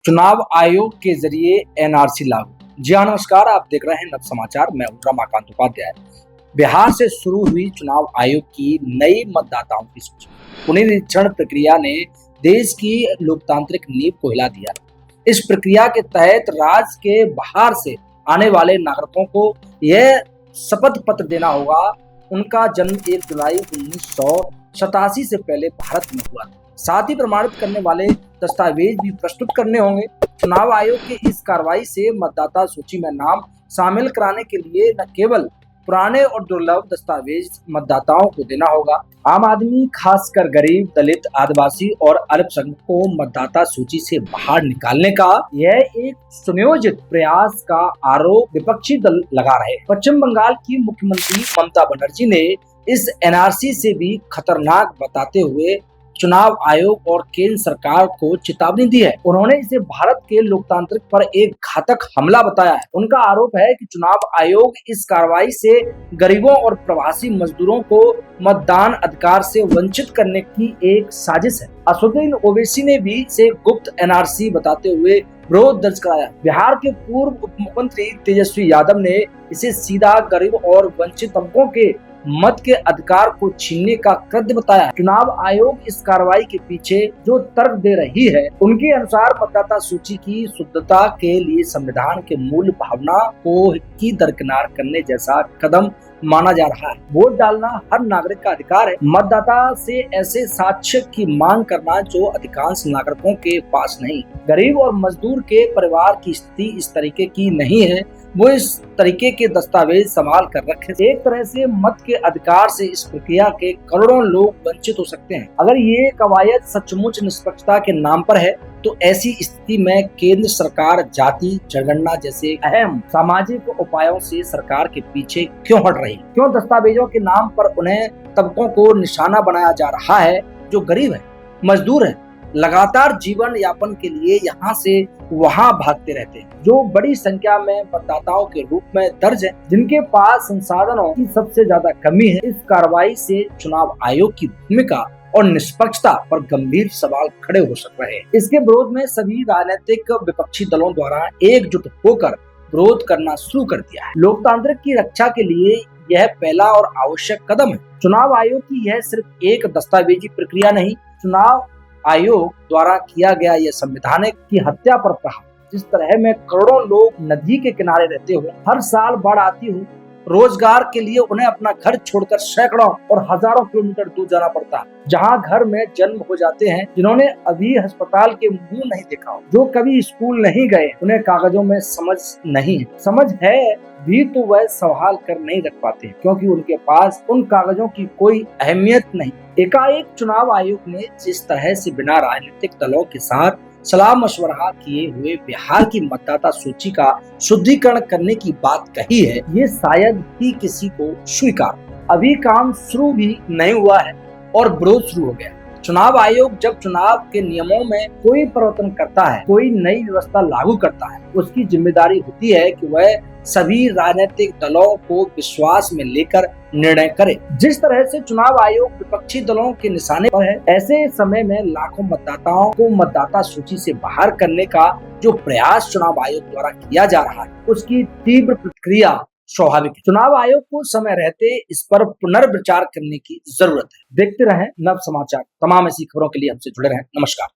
चुनाव आयोग के जरिए एनआरसी लागू। जी हाँ, नमस्कार। आप देख रहे हैं नव समाचार। मैं हूं रमाकांत उपाध्याय। बिहार से शुरू हुई चुनाव आयोग की नई मतदाताओं की सूची। पुनरीक्षण प्रक्रिया ने देश की लोकतांत्रिक नींव को हिला दिया। इस प्रक्रिया के तहत राज्य के बाहर से आने वाले नागरिकों को यह शपथ पत्र देना होगा उनका जन्म 1 जुलाई 1987 से पहले भारत में हुआ। साथ ही प्रमाणित करने वाले दस्तावेज भी प्रस्तुत करने होंगे। चुनाव आयोग की इस कार्रवाई से मतदाता सूची में नाम शामिल कराने के लिए न केवल पुराने और दुर्लभ दस्तावेज मतदाताओं को देना होगा, आम आदमी, खासकर गरीब, दलित, आदिवासी और अल्पसंख्यक को मतदाता सूची से बाहर निकालने का यह एक सुनियोजित प्रयास का आरोप विपक्षी दल लगा रहे। पश्चिम बंगाल की मुख्यमंत्री ममता बनर्जी ने इस एनआरसी से भी खतरनाक बताते हुए चुनाव आयोग और केंद्र सरकार को चेतावनी दी है। उन्होंने इसे भारत के लोकतांत्रिक पर एक घातक हमला बताया है। उनका आरोप है कि चुनाव आयोग इस कार्रवाई से गरीबों और प्रवासी मजदूरों को मतदान अधिकार से वंचित करने की एक साजिश है। असदुद्दीन ओवैसी ने भी इसे गुप्त एनआरसी बताते हुए विरोध दर्ज कराया। बिहार के पूर्व उप मुख्यमंत्री तेजस्वी यादव ने इसे सीधा गरीब और वंचित तबकों के मत के अधिकार को छीनने का कृत्य बताया। चुनाव आयोग इस कार्रवाई के पीछे जो तर्क दे रही है, उनके अनुसार मतदाता सूची की शुद्धता के लिए संविधान के मूल भावना को की दरकिनार करने जैसा कदम माना जा रहा है। वोट डालना हर नागरिक का अधिकार है। मतदाता से ऐसे साक्ष्य की मांग करना जो अधिकांश नागरिकों के पास नहीं। गरीब और मजदूर के परिवार की स्थिति इस तरीके की नहीं है, वो इस तरीके के दस्तावेज संभाल कर रखे। एक तरह से मत के अधिकार से इस प्रक्रिया के करोड़ों लोग वंचित हो सकते हैं। अगर ये कवायद सचमुच निष्पक्षता के नाम पर है तो ऐसी स्थिति में केंद्र सरकार जाति जनगणना जैसे अहम सामाजिक उपायों से सरकार के पीछे क्यों हट रही? क्यों दस्तावेजों के नाम पर उन्हें तबकों को निशाना बनाया जा रहा है जो गरीब है, मजदूर है, लगातार जीवन यापन के लिए यहाँ से वहाँ भागते रहते हैं, जो बड़ी संख्या में मतदाताओं के रूप में दर्ज है, जिनके पास संसाधनों की सबसे ज्यादा कमी है। इस कार्रवाई से चुनाव आयोग की भूमिका और निष्पक्षता पर गंभीर सवाल खड़े हो सक रहे हैं। इसके विरोध में सभी राजनीतिक विपक्षी दलों द्वारा एकजुट होकर विरोध करना शुरू कर दिया है। लोकतांत्रिक की रक्षा के लिए यह पहला और आवश्यक कदम है। चुनाव आयोग की यह सिर्फ एक दस्तावेजी प्रक्रिया नहीं, चुनाव आयोग द्वारा किया गया यह संवैधानिक की हत्या पर प्रहार। जिस तरह में करोड़ों लोग नदी के किनारे रहते हो, हर साल बाढ़ आती हो, रोजगार के लिए उन्हें अपना घर छोड़कर सैकड़ों और हजारों किलोमीटर दूर जाना पड़ता है, जहां घर में जन्म हो जाते हैं, जिन्होंने अभी अस्पताल के मुंह नहीं देखा हो, जो कभी स्कूल नहीं गए, उन्हें कागजों में समझ नहीं है, समझ है भी तो वह संभाल कर नहीं रख पाते क्योंकि उनके पास उन कागजों की कोई अहमियत नहीं। एकाएक चुनाव आयोग ने जिस तरह से बिना राजनीतिक दलों के साथ सलाह मशवरा किए हुए बिहार की मतदाता सूची का शुद्धिकरण करने की बात कही है, ये शायद ही किसी को स्वीकार। अभी काम शुरू भी नहीं हुआ है और विरोध शुरू हो गया। चुनाव आयोग जब चुनाव के नियमों में कोई परिवर्तन करता है, कोई नई व्यवस्था लागू करता है, उसकी जिम्मेदारी होती है कि वह सभी राजनीतिक दलों को विश्वास में लेकर निर्णय करे। जिस तरह से चुनाव आयोग विपक्षी दलों के निशाने पर है, ऐसे समय में लाखों मतदाताओं को मतदाता सूची से बाहर करने का जो प्रयास चुनाव आयोग द्वारा किया जा रहा है, उसकी तीव्र प्रतिक्रिया स्वाभाविक है। चुनाव आयोग को समय रहते इस पर पुनर्विचार करने की जरूरत है। देखते रहें नव समाचार। तमाम ऐसी खबरों के लिए हमसे जुड़े रहें। नमस्कार।